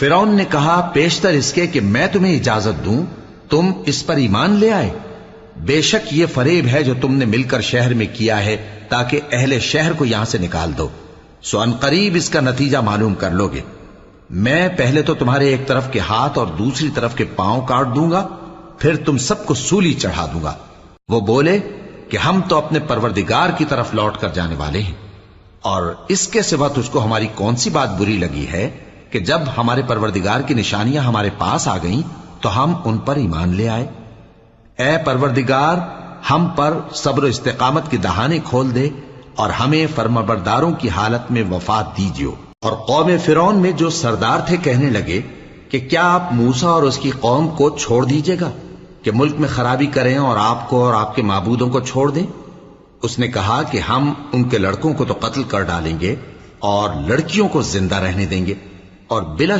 फिरौन ने कहा, पेशतर इसके कि मैं तुम्हें इजाजत दूं, तुम इस पर ईमान ले आए। बेशक ये फरेब है जो तुमने मिलकर शहर में किया है ताकि अहले शहर को यहां से निकाल दो। सो अनकरीब इसका नतीजा मालूम कर लोगे। मैं पहले तो तुम्हारे एक तरफ के हाथ और दूसरी तरफ के पांव काट दूंगा, फिर तुम सबको सूली चढ़ा दूंगा। वो बोले कि हम तो अपने परवरदिगार की तरफ लौट कर जाने वाले हैं, और इसके सिवा तुझको हमारी कौन सी बात बुरी लगी है कि जब हमारे परवरदिगार की निशानियां हमारे पास आ गईं तो हम उन पर ईमान ले आए। ऐ परवरदिगार, हम पर सब्र इस्तिकामत की दहाने खोल दे और हमें फर्माबरदारों की हालत में वफात दीजिए। और कौम फिरौन में जो सरदार थे कहने लगे कि क्या आप मूसा और उसकी कौम को छोड़ दीजिएगा कि मुल्क में खराबी करें और आपको और आपके माबूदों को छोड़ दें। उसने कहा कि हम उनके लड़कों को तो कत्ल कर डालेंगे और लड़कियों को जिंदा रहने देंगे, और बिला